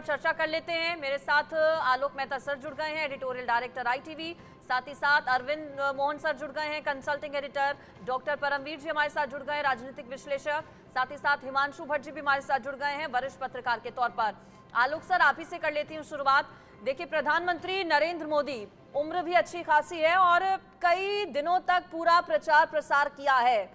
चर्चा कर लेते हैं। मेरे साथ आलोक मेहता सर जुड़ गए हैं, एडिटोरियल डायरेक्टर ITV। साथ ही साथ अरविंद मोहन सर जुड़ गए हैं, कंसल्टिंग एडिटर। डॉक्टर परमवीर जी हमारे साथ जुड़ गए हैं, राजनीतिक विश्लेषक। साथ ही साथ हिमांशु भट्ट जी भी हमारे साथ जुड़ गए हैं, वरिष्ठ पत्रकार के तौर पर। आलोक सर, आप ही से कर लेती हूँ शुरुआत। देखिए, प्रधानमंत्री नरेंद्र मोदी, उम्र भी अच्छी खासी है और कई दिनों तक पूरा प्रचार प्रसार किया है।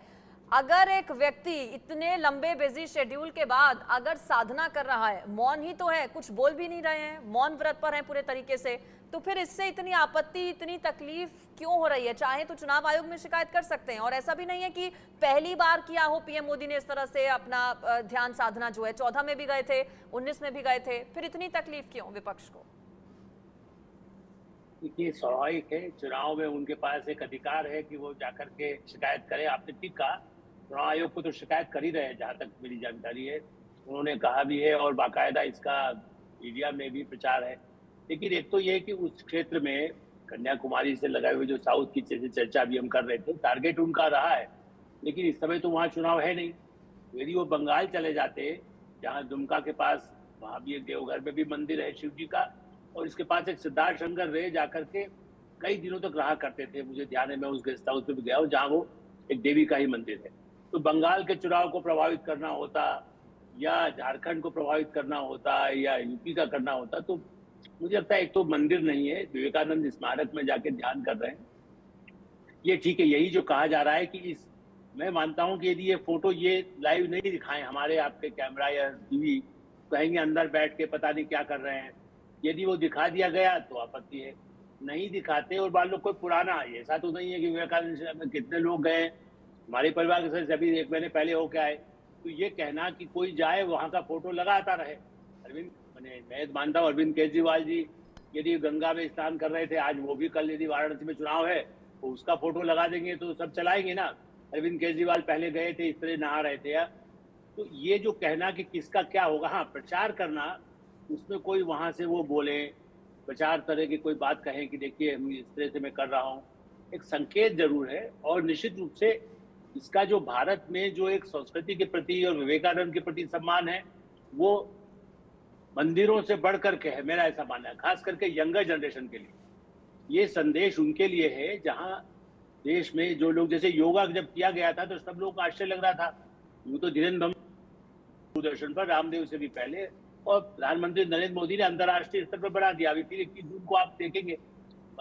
अगर एक व्यक्ति इतने लंबे बिजी शेड्यूल के बाद अगर साधना कर रहा है, मौन ही तो है, कुछ बोल भी नहीं रहे हैं, मौन व्रत पर हैं पूरे तरीके से, तो फिर इससे इतनी आपत्ति, इतनी तकलीफ क्यों हो रही है? चाहे तो चुनाव आयोग में शिकायत कर सकते हैं, और ऐसा भी नहीं है कि पहली बार किया हो पीएम मोदी ने इस तरह से अपना ध्यान साधना जो है। 14 में भी गए थे, 19 में भी गए थे, फिर इतनी तकलीफ क्यों विपक्ष को? देखिए, स्वाभाविक है, चुनाव में उनके पास एक अधिकार है कि वो जाकर के शिकायत करें। आपने ठीक कहा, चुनाव आयोग को तो शिकायत कर ही रहे हैं, जहां तक मेरी जानकारी है। उन्होंने कहा भी है और बाकायदा इसका मीडिया में भी प्रचार है। लेकिन एक तो ये है कि उस क्षेत्र में कन्याकुमारी से लगाए हुए जो साउथ की जैसे चर्चा भी हम कर रहे थे, टारगेट उनका रहा है। लेकिन इस समय तो वहाँ चुनाव है नहीं। यदि वो बंगाल चले जाते, जहाँ दुमका के पास, वहाँ भी एक देवघर में भी मंदिर है शिव जी का, और इसके पास एक सिद्धार्थ शंकर रे जाकर के कई दिनों तक रहा करते थे। मुझे ध्यान है, मैं उस गेस्ट हाउस पे भी गया हूँ जहाँ वो एक देवी का ही मंदिर है। तो बंगाल के चुनाव को प्रभावित करना होता, या झारखंड को प्रभावित करना होता, या यूपी का करना होता, तो मुझे लगता है एक तो मंदिर नहीं है, विवेकानंद स्मारक में जाके ध्यान कर रहे हैं, ये ठीक है। यही जो कहा जा रहा है कि इस, मैं मानता हूं कि यदि ये फोटो ये लाइव नहीं दिखाएं हमारे आपके कैमरा या टीवी, कहेंगे अंदर बैठ के पता नहीं क्या कर रहे हैं। यदि वो दिखा दिया गया तो आपत्ति है, नहीं दिखाते। और मान लो कोई पुराना, ऐसा तो नहीं है कि विवेकानंद में कितने लोग गए, हमारे परिवार के सदस्य अभी 1 महीने पहले होके आए, तो ये कहना कि कोई जाए वहां का फोटो लगाता रहे। अरविंद, मैं मानता हूँ अरविंद केजरीवाल जी यदि गंगा में स्नान कर रहे थे आज, वो भी कल यदि वाराणसी में चुनाव है तो उसका फोटो लगा देंगे तो सब चलाएंगे ना। अरविंद केजरीवाल पहले गए थे, इस तरह नहा रहे थे या, तो ये जो कहना कि किसका क्या होगा, हाँ प्रचार करना, उसमें कोई वहां से वो बोले, प्रचार तरह की कोई बात कहें कि देखिए इस तरह से मैं कर रहा हूँ, एक संकेत जरूर है। और निश्चित रूप से इसका जो भारत में जो एक संस्कृति के प्रति और विवेकानंद के प्रति सम्मान है, वो मंदिरों से बढ़कर के है, मेरा ऐसा मानना है। खास करके यंगर जनरेशन के लिए ये संदेश उनके लिए है, जहां देश में जो लोग, जैसे योगा जब किया गया था तो सब लोगों को आश्चर्य लग रहा था, वो तो धीरेन्द्र दूरदर्शन पर रामदेव से भी पहले, और प्रधानमंत्री नरेंद्र मोदी ने अंतर्राष्ट्रीय स्तर पर बढ़ा दिया। अभी फिर 21 जून को आप देखेंगे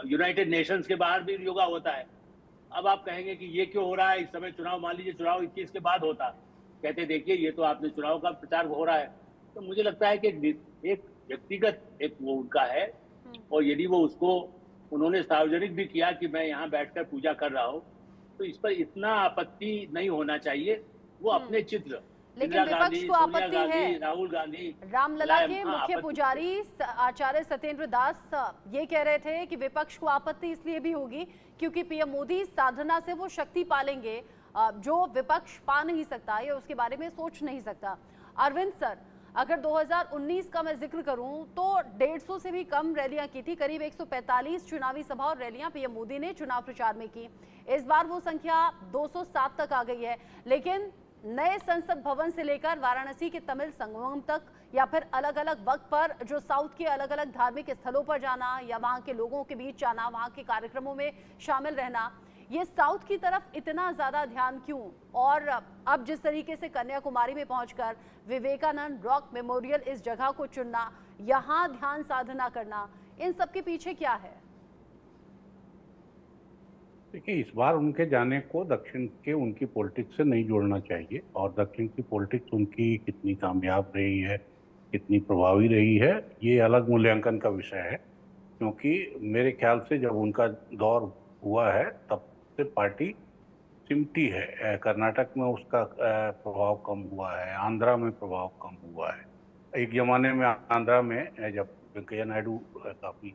यूनाइटेड नेशंस के बाहर भी योगा होता है। अब आप कहेंगे कि ये क्यों हो रहा है इस समय, चुनाव मान लीजिए चुनाव 21 के बाद होता, कहते देखिए ये तो आपने चुनाव का प्रचार हो रहा है। तो मुझे लगता है कि एक व्यक्तिगत एक वो उनका है, और यदि वो उसको उन्होंने सार्वजनिक भी किया कि मैं यहाँ बैठकर पूजा कर रहा हूँ, तो इस पर इतना आपत्ति नहीं होना चाहिए। वो अपने चित्र, लेकिन विपक्ष को आपत्ति है। राहुल गांधी, रामलला के मुख्य पुजारी आचार्य सत्येंद्र दास ये कह रहे थे कि विपक्ष को आपत्ति इसलिए भी होगी क्योंकि पीएम मोदी साधना से वो शक्ति पालेंगे जो विपक्ष पा नहीं सकता या उसके बारे में सोच नहीं सकता। अरविंद सर, अगर 2019 का मैं जिक्र करूं तो 150 से भी कम रैलियां की थी, करीब 145 चुनावी सभा और रैलियां पीएम मोदी ने चुनाव प्रचार में की। इस बार वो संख्या 207 तक आ गई है। लेकिन नए संसद भवन से लेकर वाराणसी के तमिल संगमम तक, या फिर अलग अलग वक्त पर जो साउथ के अलग अलग धार्मिक स्थलों पर जाना या वहां के लोगों के बीच जाना, वहां के कार्यक्रमों में शामिल रहना, ये साउथ की तरफ इतना ज्यादा ध्यान क्यों? और अब जिस तरीके से कन्याकुमारी में पहुंचकर विवेकानंद रॉक मेमोरियल इस जगह को चुनना, यहां ध्यान साधना करना, इन सब के पीछे क्या है? देखिए, इस बार उनके जाने को दक्षिण के उनकी पॉलिटिक्स से नहीं जोड़ना चाहिए, और दक्षिण की पॉलिटिक्स उनकी कितनी कामयाब रही है, कितनी प्रभावी रही है, ये अलग मूल्यांकन का विषय है। क्योंकि मेरे ख्याल से जब उनका दौर हुआ है तब से पार्टी सिमटी है। कर्नाटक में उसका प्रभाव कम हुआ है, आंध्रा में प्रभाव कम हुआ है। एक जमाने में आंध्रा में जब वेंकैया नायडू काफ़ी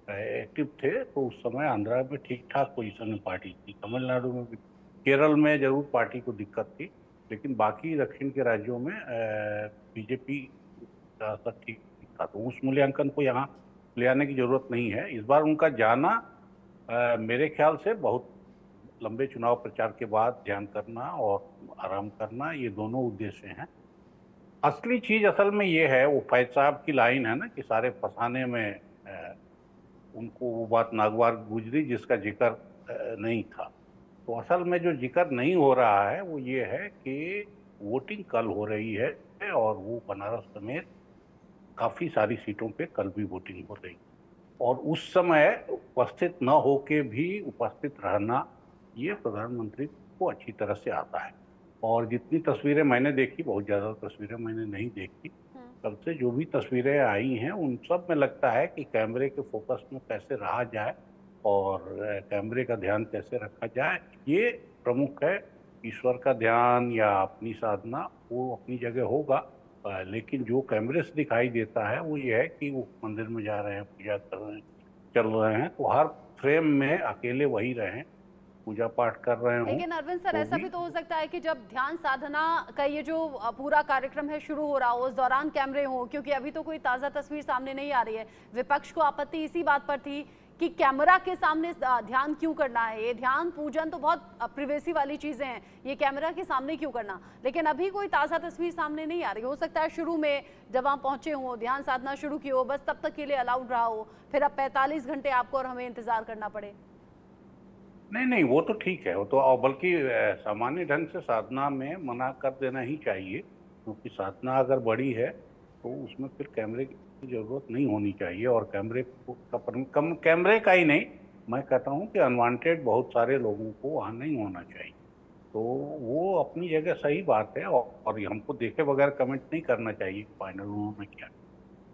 एक्टिव थे तो उस समय आंध्रा में ठीक ठाक पोजीशन में पार्टी थी, तमिलनाडु में भी, केरल में जरूर पार्टी को दिक्कत थी, लेकिन बाकी दक्षिण के राज्यों में बीजेपी का असर ठीक था। तो उस मूल्यांकन को यहाँ ले आने की जरूरत नहीं है। इस बार उनका जाना मेरे ख्याल से बहुत लंबे चुनाव प्रचार के बाद ध्यान करना और आराम करना, ये दोनों उद्देश्य हैं। असली चीज असल में ये है, वो फैज साहब की लाइन है ना कि सारे फसाने में उनको वो बात नागवार गुजरी जिसका जिक्र नहीं था। तो असल में जो जिक्र नहीं हो रहा है वो ये है कि वोटिंग कल हो रही है और वो बनारस समेत काफी सारी सीटों पे कल भी वोटिंग हो रही है, और उस समय उपस्थित न होके भी उपस्थित रहना ये प्रधानमंत्री को अच्छी तरह से आता है। और जितनी तस्वीरें मैंने देखी, बहुत ज्यादा तस्वीरें मैंने नहीं देखी, कल से जो भी तस्वीरें आई हैं उन सब में लगता है कि कैमरे के फोकस में कैसे रहा जाए और कैमरे का ध्यान कैसे रखा जाए, ये प्रमुख है। ईश्वर का ध्यान या अपनी साधना वो अपनी जगह होगा, लेकिन जो कैमरे से दिखाई देता है वो ये है कि वो मंदिर में जा रहे हैं, पूजा कर रहे हैं, चल रहे हैं, तो हर फ्रेम में अकेले वही रहें, पूजा पाठ कर रहे हों। लेकिन अरविंद सर, तो ऐसा भी तो हो सकता है कि जब ध्यान साधना का ये जो पूरा कार्यक्रम है शुरू हो रहा हो, उस दौरान कैमरे हों, क्योंकि अभी तो कोई ताज़ा तस्वीर सामने नहीं आ रही है। विपक्ष को आपत्ति इसी बात पर थी कि कैमरा के सामने ध्यान क्यों करना है, ये ध्यान पूजन तो बहुत प्रिवेसी वाली चीजें हैं, ये कैमरा के सामने क्यों करना। लेकिन अभी कोई ताज़ा तस्वीर सामने नहीं आ रही। हो सकता है शुरू में जब वहाँ पहुंचे हो, ध्यान साधना शुरू की हो, बस तब तक के लिए अलाउड रहा हो, फिर अब 45 घंटे आपको और हमें इंतजार करना पड़े। नहीं नहीं, वो तो ठीक है, वो तो, और बल्कि सामान्य ढंग से साधना में मना कर देना ही चाहिए, क्योंकि साधना अगर बड़ी है तो उसमें फिर कैमरे की जरूरत नहीं होनी चाहिए। और कैमरे कम कैमरे का ही नहीं, मैं कहता हूँ कि अनवांटेड बहुत सारे लोगों को वहाँ नहीं होना चाहिए। तो वो अपनी जगह सही बात है, और हमको देखे बगैर कमेंट नहीं करना चाहिए फाइनल उन्होंने क्या।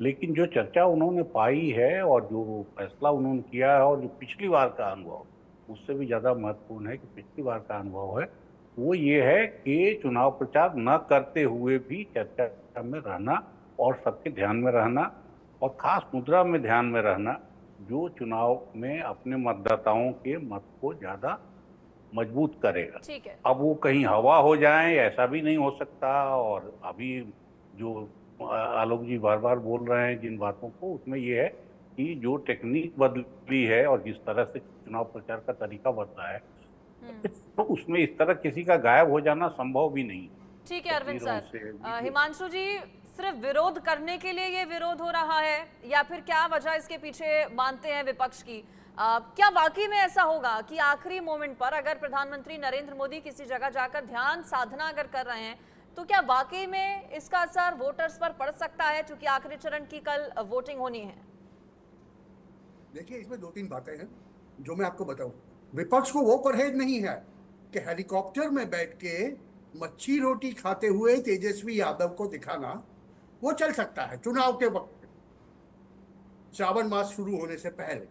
लेकिन जो चर्चा उन्होंने पाई है और जो फैसला उन्होंने किया है और जो पिछली बार का अनुभव, उससे भी ज़्यादा महत्वपूर्ण है कि पिछली बार का अनुभव है वो ये है कि चुनाव प्रचार न करते हुए भी चर्चा में रहना और सबके ध्यान में रहना, और खास मुद्रा में ध्यान में रहना, जो चुनाव में अपने मतदाताओं के मत को ज़्यादा मजबूत करेगा। ठीक है। अब वो कहीं हवा हो जाए ऐसा भी नहीं हो सकता। और अभी जो आलोक जी बार बार बोल रहे हैं जिन बातों को, उसमें ये है कि जो टेक्निक बदली है और जिस तरह से चुनाव प्रचार का तरीका बदला है, तो उसमें इस तरह किसी का गायब हो जाना संभव भी नहीं। ठीक है अरविंद सर, हिमांशु जी, सिर्फ विरोध करने के लिए ये विरोध हो रहा है या फिर क्या वजह इसके पीछे मानते हैं विपक्ष की? क्या वाकई में ऐसा होगा कि आखिरी मोमेंट पर अगर प्रधानमंत्री नरेंद्र मोदी किसी जगह जाकर ध्यान साधना अगर कर रहे हैं तो क्या वाकई में इसका असर वोटर्स पर पड़ सकता है, क्योंकि आखिरी चरण की कल वोटिंग होनी है? देखिए, इसमें दो तीन बातें हैं जो मैं आपको बताऊं। विपक्ष को वो परहेज नहीं है कि हेलीकॉप्टर में बैठ के मच्छी रोटी खाते हुए तेजस्वी यादव को दिखाना, वो चल सकता है चुनाव के वक्त, श्रावण मास शुरू होने से पहले,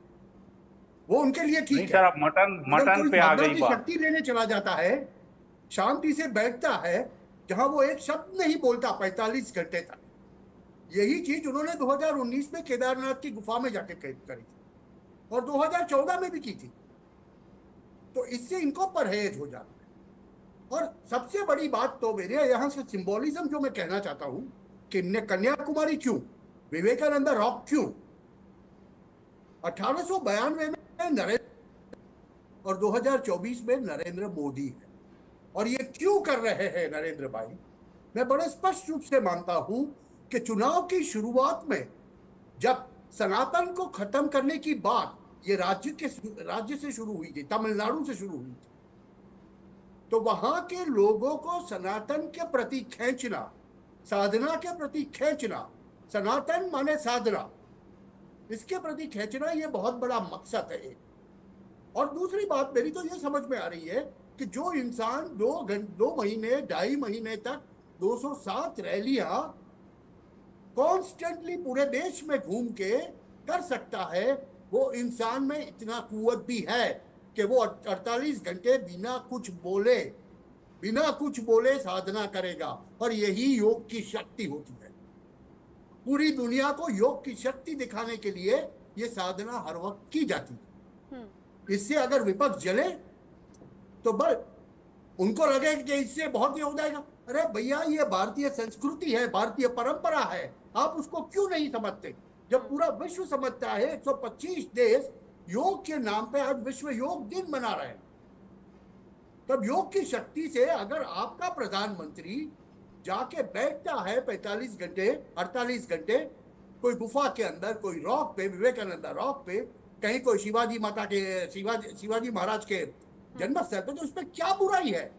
वो उनके लिए ठीक है। सर, आप मटन पे आ गई बात। शक्ति लेने चला जाता है, शांति से बैठता है जहां वो एक शब्द नहीं बोलता 45 घंटे तक। यही चीज उन्होंने 2019 में केदारनाथ की गुफा में जाके करी थी और 2014 में भी की थी। तो इससे इनको परहेज हो जाता है। और सबसे बड़ी बात तो मेरे यहाँ से सिंबोलिज्म जो मैं कहना चाहता हूं कि कन्याकुमारी क्यों, विवेकानंद रॉक क्यों, 1892 में नरेंद्र और 2024 में नरेंद्र मोदी है। और ये क्यों कर रहे हैं नरेंद्र भाई? मैं बड़े स्पष्ट रूप से मानता हूं कि चुनाव की शुरुआत में जब सनातन को खत्म करने की बात ये राज्य से शुरू हुई थी, तमिलनाडु से शुरू हुई थी, तो वहां के लोगों को सनातन के प्रति खींचना, साधना के प्रति खींचना, सनातन माने साधना, इसके प्रति खींचना ये बहुत बड़ा मकसद है एक। और दूसरी बात मेरी तो ये समझ में आ रही है कि जो इंसान 2 महीने 2.5 महीने तक 207 रैलियां कॉन्स्टेंटली पूरे देश में घूम के कर सकता है, वो इंसान में इतना कुव्वत भी है कि वो 48 घंटे बिना कुछ बोले साधना करेगा। और यही योग की शक्ति होती है। पूरी दुनिया को योग की शक्ति दिखाने के लिए ये साधना हर वक्त की जाती है। इससे अगर विपक्ष जले तो बल उनको लगे कि इससे बहुत ही हो जाएगा। अरे भैया, ये भारतीय संस्कृति है, भारतीय परंपरा है, आप उसको क्यों नहीं समझते? जब पूरा विश्व समझता है, 125 देश योग के नाम पे आज विश्व योग दिन मना रहे हैं, तब योग की शक्ति से अगर आपका प्रधानमंत्री जाके बैठता है 45 घंटे 48 घंटे कोई गुफा के अंदर, कोई रॉक पे, विवेकानंद रॉक पे, कहीं कोई शिवाजी माता के शिवाजी महाराज के जन्म स्थल पे, तो उसमें क्या बुराई है?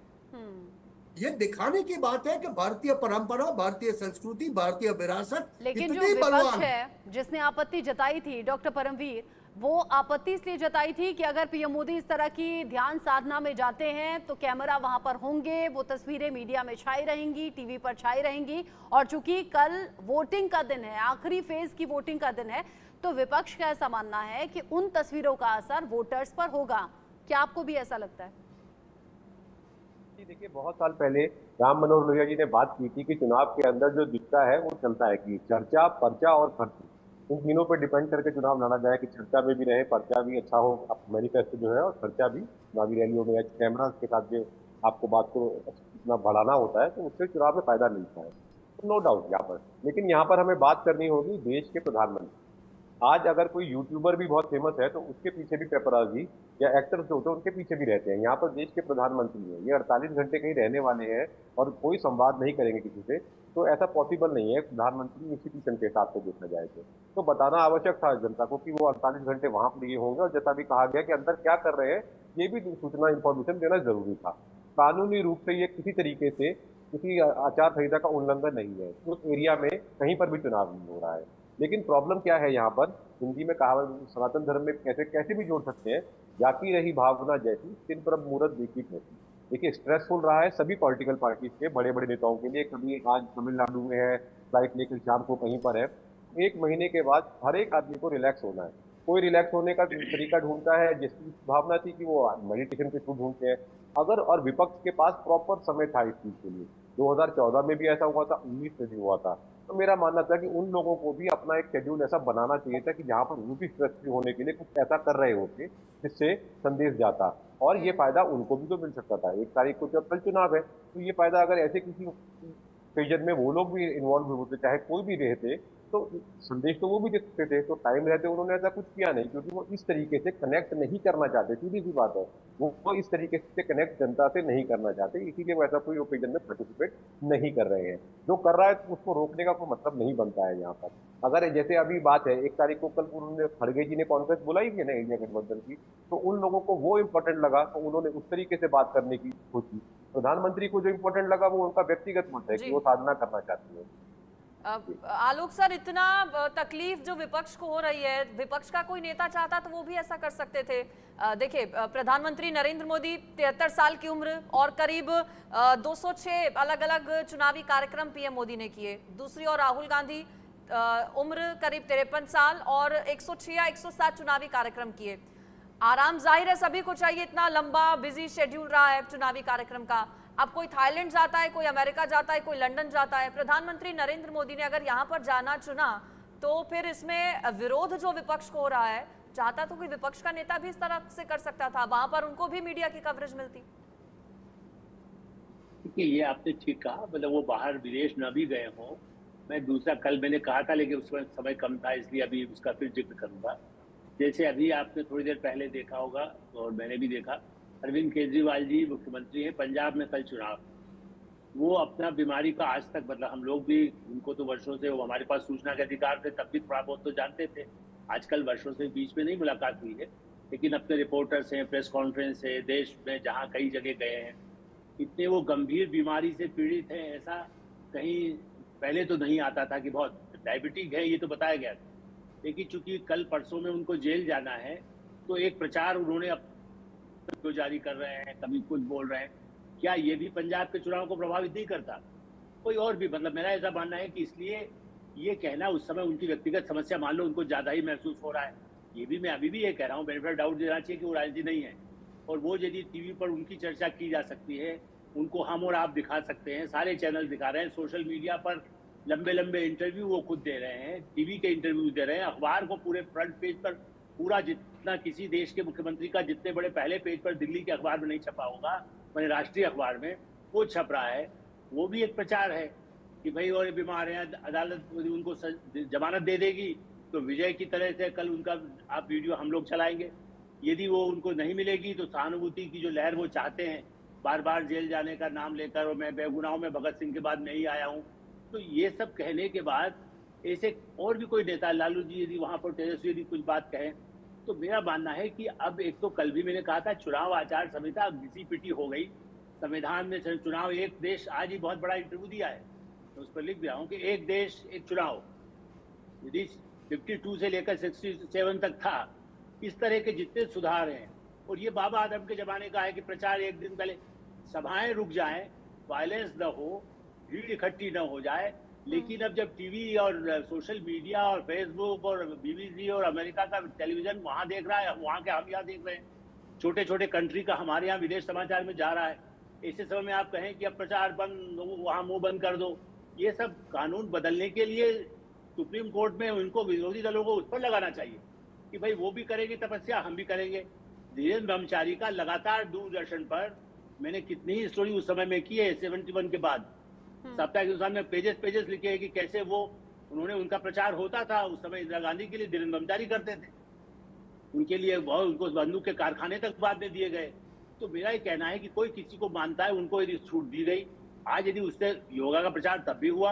ये दिखाने की बात है कि भारतीय परंपरा, भारतीय संस्कृति, भारतीय विरासत लेकिन जो इतनी विपक्ष बलवान है जिसने आपत्ति जताई थी डॉक्टर परमवीर, वो आपत्ति इसलिए जताई थी कि अगर पीएम मोदी इस तरह की ध्यान साधना में जाते हैं तो कैमरा वहां पर होंगे, वो तस्वीरें मीडिया में छाई रहेंगी, टीवी पर छाई रहेंगी, और चूंकि कल वोटिंग का दिन है, आखिरी फेज की वोटिंग का दिन है, तो विपक्ष का ऐसा मानना है कि उन तस्वीरों का असर वोटर्स पर होगा। क्या आपको भी ऐसा लगता है? देखिए, बहुत साल पहले राम मनोहर लोहिया जी ने बात की थी कि चुनाव के अंदर जो दिखता है वो चलता है, कि चर्चा, पर्चा और खर्च, इन तीनों पर डिपेंड करके चुनाव लड़ा जाए, कि चर्चा में भी रहे, पर्चा भी अच्छा हो, मैनिफेस्टो जो है, और खर्चा भी चुनावी रैलियों में कैमरा के साथ जो आपको बात को इतना बढ़ाना होता है, तो उससे चुनाव में फायदा मिलता है, तो नो डाउट यहाँ पर। लेकिन यहाँ पर हमें बात करनी होगी देश के प्रधानमंत्री। आज अगर कोई यूट्यूबर भी बहुत फेमस है तो उसके पीछे भी पेपराजी या एक्टर्स जो होते हैं उनके पीछे भी रहते हैं। यहाँ पर देश के प्रधानमंत्री हैं, ये 48 घंटे कहीं रहने वाले हैं और कोई संवाद नहीं करेंगे किसी से, तो ऐसा पॉसिबल नहीं है। प्रधानमंत्री इंस्टीट्यूशन के हिसाब से देखा जाए तो बताना आवश्यक था जनता को कि वो 48 घंटे वहां पर ये होंगे, और जैसा भी कहा गया कि अंदर क्या कर रहे हैं ये भी सूचना, इंफॉर्मेशन देना जरूरी था। कानूनी रूप से ये किसी तरीके से किसी आचार संहिता का उल्लंघन नहीं है, उस एरिया में कहीं पर भी चुनाव नहीं हो रहा है। लेकिन प्रॉब्लम क्या है यहाँ पर, हिंदी में कहावत सनातन धर्म में कैसे भी जोड़ सकते हैं, जाकी रही भावना जैसी तिन पर मुहूर्त देखी कैसी। देखिए, स्ट्रेसफुल रहा है सभी पॉलिटिकल पार्टीज के बड़े बड़े नेताओं के लिए। कभी आज तमिलनाडु में है, फ्लाइट लेकर शाम को कहीं पर है, 1 महीने के बाद हर एक आदमी को रिलैक्स होना है। कोई रिलैक्स होने का तरीका ढूंढता है, जिसकी भावना थी कि वो मेडिटेशन के थ्रू ढूंढते हैं। अगर और विपक्ष के पास प्रॉपर समय था इस चीज के लिए, 2014 में भी ऐसा हुआ था, 19 में भी हुआ था, तो मेरा मानना था कि उन लोगों को भी अपना एक शेड्यूल ऐसा बनाना चाहिए था कि जहां पर वो भी स्ट्रेस फ्री होने के लिए कुछ ऐसा कर रहे होते जिससे संदेश जाता, और ये फायदा उनको भी तो मिल सकता था। 1 तारीख को जब कल चुनाव है, तो ये फायदा अगर ऐसे किसी पेजन में वो लोग भी इन्वॉल्व होते, चाहे कोई भी रहते, तो संदेश तो वो भी दे सकते थे। तो टाइम रहते उन्होंने ऐसा कुछ किया नहीं, क्योंकि वो इस तरीके से कनेक्ट नहीं करना चाहते। सीधी सी बात है, वो इस तरीके से कनेक्ट जनता से नहीं करना चाहते, इसीलिए वो ऐसा कोई ओकेजन में पार्टिसिपेट नहीं कर रहे हैं। जो कर रहा है तो उसको रोकने का कोई मतलब नहीं बनता है यहाँ पर। अगर जैसे अभी बात है 1 तारीख को कल उन्होंने खड़गे जी ने कॉन्फ्रेंस बुलाई थी ना इंडिया गठबंधन की, तो उन लोगों को वो इम्पोर्टेंट लगा, तो उन्होंने उस तरीके से बात करने की सोची। प्रधानमंत्री को जो इम्पोर्टेंट लगा वो उनका व्यक्तिगत मत है कि वो साधना करना चाहती है। आलोक सर, इतना तकलीफ जो विपक्ष को हो रही है, विपक्ष का कोई नेता चाहता तो वो भी ऐसा कर सकते थे। देखिए, प्रधानमंत्री नरेंद्र मोदी 73 साल की उम्र और करीब 206 अलग अलग चुनावी कार्यक्रम पीएम मोदी ने किए। दूसरी ओर राहुल गांधी उम्र करीब 53 साल और 106 या 107 चुनावी कार्यक्रम किए। आराम जाहिर है सभी को चाहिए, इतना लंबा बिजी शेड्यूल रहा है चुनावी कार्यक्रम का। अब कोई थाईलैंड जाता है, कोई अमेरिका जाता है, कोई लंदन जाता है। प्रधानमंत्री नरेंद्र मोदी ने अगर यहाँ पर जाना चुना तो फिर इसमें विरोध जो विपक्ष को हो रहा है, चाहता तो कोई विपक्ष का नेता भी इस तरह से कर सकता था, वहां पर उनको भी मीडिया की कवरेज मिलती। देखिए, ये आपने ठीक कहा, मतलब वो बाहर विदेश न भी गए हों। मैं दूसरा कल मैंने कहा था, लेकिन उस वक्त समय कम था, इसलिए अभी उसका फिर जिक्र करूंगा। जैसे अभी आपने थोड़ी देर पहले देखा होगा और मैंने भी देखा, अरविंद केजरीवाल जी मुख्यमंत्री हैं, पंजाब में कल चुनाव। वो अपना बीमारी का आज तक, मतलब हम लोग भी, उनको तो वर्षों से, वो हमारे पास सूचना के अधिकार थे तब भी थोड़ा बहुत तो जानते थे, आजकल वर्षों से बीच में नहीं मुलाकात हुई है, लेकिन अपने रिपोर्टर्स हैं, प्रेस कॉन्फ्रेंस है, देश में जहाँ कई जगह गए हैं, इतने वो गंभीर बीमारी से पीड़ित हैं, ऐसा कहीं पहले तो नहीं आता था कि बहुत डायबिटिक है, ये तो बताया गया था। लेकिन चूंकि कल परसों में उनको जेल जाना है, तो एक प्रचार उन्होंने जो जारी कर रहे हैं, कभी कुछ बोल रहे हैं, क्या ये भी पंजाब के चुनाव को प्रभावित नहीं करता? कोई और भी, मतलब मेरा ऐसा मानना है कि इसलिए ये कहना, उस समय उनकी व्यक्तिगत समस्या मान लो उनको ज्यादा ही महसूस हो रहा है, ये भी मैं अभी भी ये कह रहा हूँ, बेनिफिट डाउट देना चाहिए कि वो राजनीति नहीं है। और वो यदि टीवी पर उनकी चर्चा की जा सकती है, उनको हम और आप दिखा सकते हैं, सारे चैनल दिखा रहे हैं, सोशल मीडिया पर लंबे लंबे इंटरव्यू वो खुद दे रहे हैं, टीवी के इंटरव्यू दे रहे हैं, अखबार को पूरे फ्रंट पेज पर, पूरा जितना किसी देश के मुख्यमंत्री का जितने बड़े पहले पेज पर दिल्ली के अखबार में नहीं छपा होगा, मैंने राष्ट्रीय अखबार में वो छप रहा है। वो भी एक प्रचार है कि भाई और बीमार हैं, अदालत उनको जमानत दे देगी तो विजय की तरह से कल उनका आप वीडियो हम लोग चलाएंगे। यदि वो उनको नहीं मिलेगी तो सहानुभूति की जो लहर वो चाहते हैं बार बार जेल जाने का नाम लेकर, और मैं बेगुनाहों में भगत सिंह के बाद नहीं आया हूँ। तो ये सब कहने के बाद ऐसे और भी कोई नेता, लालू जी यदि वहां पर, तेजस्वी यदि कुछ बात कहें, तो मेरा मानना है कि अब एक तो कल भी मैंने कहा था चुनाव आचार संहिता घिसी पिटी हो गई। संविधान में चुनाव एक देश, आज ही बहुत बड़ा इंटरव्यू दिया है, तो उस पर लिख दिया हूँ कि एक देश एक चुनाव, यदि 52 से लेकर 67 तक था, इस तरह के जितने सुधार हैं। और ये बाबा आदम के जमाने का है कि प्रचार एक दिन पहले, सभाएं रुक जाएं, वायलेंस न हो, भीड़ इकट्ठी न हो जाए। लेकिन अब जब टीवी और सोशल मीडिया और फेसबुक और बीबीसी और अमेरिका का टेलीविजन वहां देख रहा है, वहां के हम यहाँ देख रहे हैं, छोटे छोटे कंट्री का हमारे यहाँ विदेश समाचार में जा रहा है, ऐसे समय में आप कहें कि अब प्रचार बंद, वहां मुंह बंद कर दो, ये सब कानून बदलने के लिए सुप्रीम कोर्ट में उनको, विरोधी दलों को उस पर लगाना चाहिए कि भाई वो भी करेंगे तपस्या, हम भी करेंगे। धीरेन्द्र ब्रह्मचारी का लगातार दूरदर्शन पर मैंने कितनी ही स्टोरी उस समय में की है, 71 के बाद साप्ताहिक हिंदुस्तान में पेजेस लिखे हैं कि कैसे वो, उन्होंने, उनका प्रचार होता था उस समय इंदिरा गांधी के लिए, धीरेन्द्र ब्रह्मचारी करते थे, उनके लिए बहुत, उनको बंदूक के कारखाने तक बाद में दिए गए। तो मेरा ये कहना है कि कोई किसी को मानता है, उनको यदि छूट दी गई, आज यदि उससे योगा का प्रचार तब भी हुआ,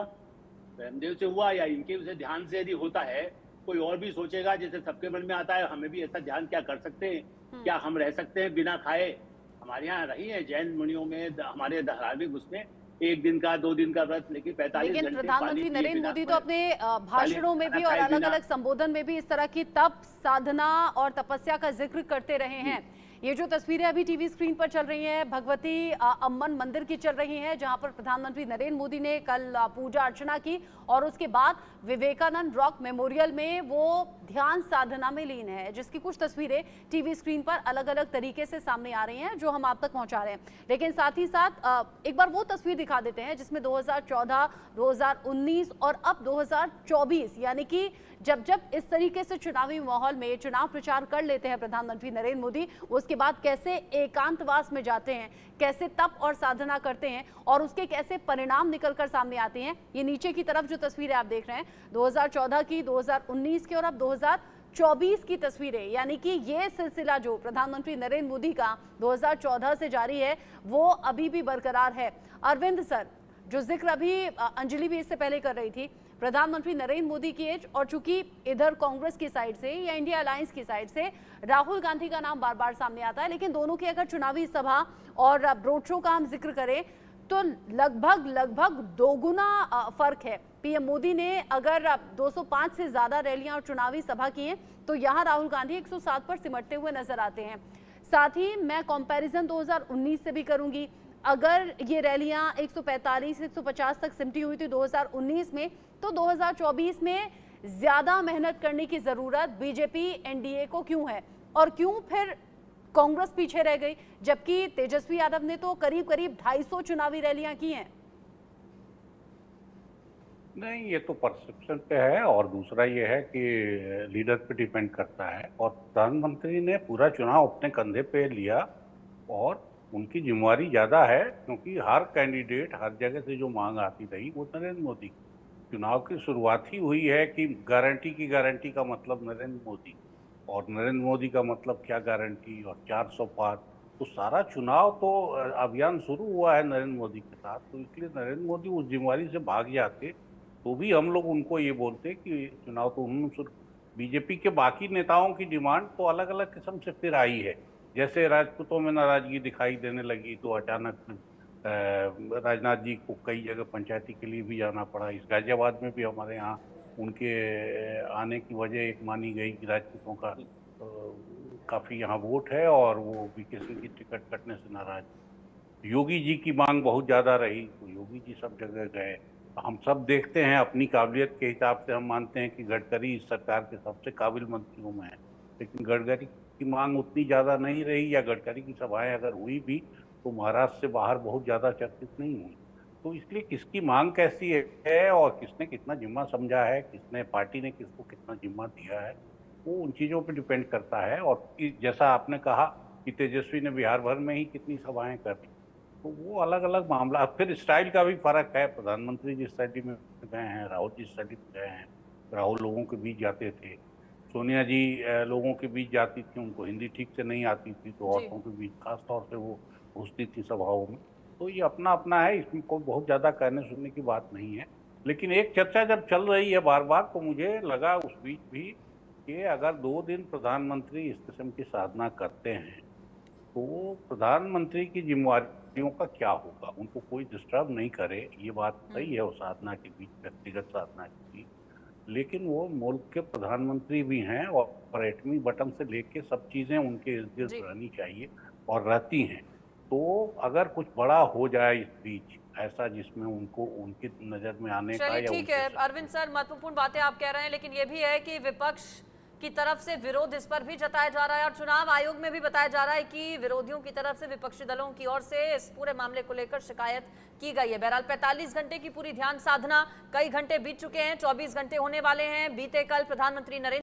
रामदेव से हुआ, या इनके उसे ध्यान से यदि होता है, कोई और भी सोचेगा, जैसे सबके मन में आता है हमें भी ऐसा ध्यान क्या कर सकते हैं, क्या हम रह सकते हैं बिना खाए। हमारे यहाँ रही है जैन मुनियों में, हमारे धार्मिक उसमें 1 दिन का 2 दिन का व्रत, लेकिन 45 घंटे प्रधानमंत्री नरेंद्र मोदी तो अपने भाषणों में भी और अलग अलग संबोधन में भी इस तरह की तप, साधना और तपस्या का जिक्र करते रहे हैं। ये जो तस्वीरें अभी टीवी स्क्रीन पर चल रही हैं, भगवती अम्मन मंदिर की चल रही हैं, जहां पर प्रधानमंत्री नरेंद्र मोदी ने कल पूजा अर्चना की और उसके बाद विवेकानंद रॉक मेमोरियल में वो ध्यान साधना में लीन है, जिसकी कुछ तस्वीरें टीवी स्क्रीन पर अलग अलग तरीके से सामने आ रही हैं, जो हम आप तक पहुंचा रहे हैं। लेकिन साथ ही साथ एक बार वो तस्वीर दिखा देते हैं जिसमें 2014, 2019 और अब 2024, यानी कि जब जब इस तरीके से चुनावी माहौल में चुनाव प्रचार कर लेते हैं प्रधानमंत्री नरेंद्र मोदी, उसके बाद कैसे एकांतवास में जाते हैं, कैसे तप और साधना करते हैं और उसके कैसे परिणाम निकलकर सामने आते हैं। ये नीचे की तरफ जो तस्वीरें आप देख रहे हैं 2014 की, 2019 की और अब 2024 की तस्वीरें, यानी कि ये सिलसिला जो प्रधानमंत्री नरेंद्र मोदी का 2014 से जारी है वो अभी भी बरकरार है। अरविंद सर, जो जिक्र अभी अंजलि भी इससे पहले कर रही थी, प्रधानमंत्री नरेंद्र मोदी की एज, और चूंकि इधर कांग्रेस की साइड से या इंडिया अलायंस की साइड से राहुल गांधी का नाम बार बार सामने आता है, लेकिन दोनों की अगर चुनावी सभा और रोड शो का हम जिक्र करें तो लगभग दोगुना फर्क है। पीएम मोदी ने अगर 205 से ज्यादा रैलियां और चुनावी सभा की हैं, तो यहाँ राहुल गांधी 107 पर सिमटते हुए नजर आते हैं। साथ ही मैं कंपैरिजन 2019 से भी करूंगी, अगर ये रैलियां 145 से 150 तक सिमटी हुई थी 2019 में, तो 2024 में ज्यादा मेहनत करने की जरूरत बीजेपी एनडीए को क्यों है, और क्यों फिर कांग्रेस पीछे रह गई, जबकि तेजस्वी यादव ने तो करीब 250 चुनावी रैलियां की हैं। नहीं, ये तो परसेप्शन पे है, और दूसरा ये है कि लीडर पे डिपेंड करता है। और प्रधानमंत्री ने पूरा चुनाव अपने कंधे पे लिया और उनकी जिम्मेवारी ज़्यादा है, क्योंकि हर कैंडिडेट, हर जगह से जो मांग आती रही वो नरेंद्र मोदी। चुनाव की शुरुआत ही हुई है कि गारंटी की गारंटी का मतलब नरेंद्र मोदी, और नरेंद्र मोदी का मतलब क्या गारंटी, और 400 पार, तो सारा चुनाव तो अभियान शुरू हुआ है नरेंद्र मोदी के साथ। तो इसलिए नरेंद्र मोदी उस जिम्मेवारी से भाग जाते तो भी हम लोग उनको ये बोलते कि चुनाव तो उन्होंने, बीजेपी के बाकी नेताओं की डिमांड तो अलग अलग किस्म से फिर आई है। जैसे राजपूतों में नाराजगी दिखाई देने लगी तो अचानक राजनाथ जी को कई जगह पंचायती के लिए भी जाना पड़ा। इस गाजियाबाद में भी हमारे यहाँ उनके आने की वजह एक मानी गई कि राजपूतों का काफ़ी यहाँ वोट है और वो वीके सिंह की टिकट कटने से नाराज। योगी जी की मांग बहुत ज़्यादा रही, तो योगी जी सब जगह गए। हम सब देखते हैं, अपनी काबिलियत के हिसाब से हम मानते हैं कि गडकरी इस सरकार के सबसे काबिल मंत्रियों में है, लेकिन गडकरी की मांग उतनी ज़्यादा नहीं रही, या गडकरी की सभाएं अगर हुई भी तो महाराष्ट्र से बाहर बहुत ज़्यादा चर्चित नहीं हुई। तो इसलिए किसकी मांग कैसी है और किसने कितना जिम्मा समझा है, किसने, पार्टी ने किसको कितना जिम्मा दिया है, वो उन चीज़ों पर डिपेंड करता है। और जैसा आपने कहा कि तेजस्वी ने बिहार भर में ही कितनी सभाएँ कर दी, तो वो अलग अलग मामला। फिर स्टाइल का भी फर्क है, प्रधानमंत्री जिस शैली में गए हैं, राहुल जिस शैली में गए हैं। राहुल लोगों के बीच जाते थे, सोनिया जी लोगों के बीच जाती थी, उनको हिंदी ठीक से नहीं आती थी, तो औरतों के बीच खास तौर से वो घुसती थी सभाओं में। तो ये अपना अपना है, इसमें कोई बहुत ज़्यादा कहने सुनने की बात नहीं है। लेकिन एक चर्चा जब चल रही है बार बार, तो मुझे लगा उस बीच भी कि अगर 2 दिन प्रधानमंत्री इस किस्म की साधना करते हैं तो प्रधानमंत्री की जिम्मेवारियों का क्या होगा। उनको कोई डिस्टर्ब नहीं करे, ये बात सही है, वो साधना के बीच, व्यक्तिगत साधना के बीच, लेकिन वो मुल्क के प्रधानमंत्री भी हैं और एटमी बटन से लेके सब चीजें उनके इर्द गिर्द रहनी चाहिए और रहती हैं। तो अगर कुछ बड़ा हो जाए इस बीच ऐसा जिसमें उनको उनकी नजर में आने का, या ठीक है अरविंद सर, महत्वपूर्ण बातें आप कह रहे हैं, लेकिन ये भी है कि विपक्ष की तरफ से विरोध इस पर भी जताया जा रहा है और चुनाव आयोग में भी बताया जा रहा है कि विरोधियों की तरफ से विपक्षी दलों की ओर से इस पूरे मामले को लेकर शिकायत की गई है। बहरहाल 45 घंटे की पूरी ध्यान साधना, कई घंटे बीत चुके हैं, 24 घंटे होने वाले हैं। बीते कल प्रधानमंत्री नरेंद्र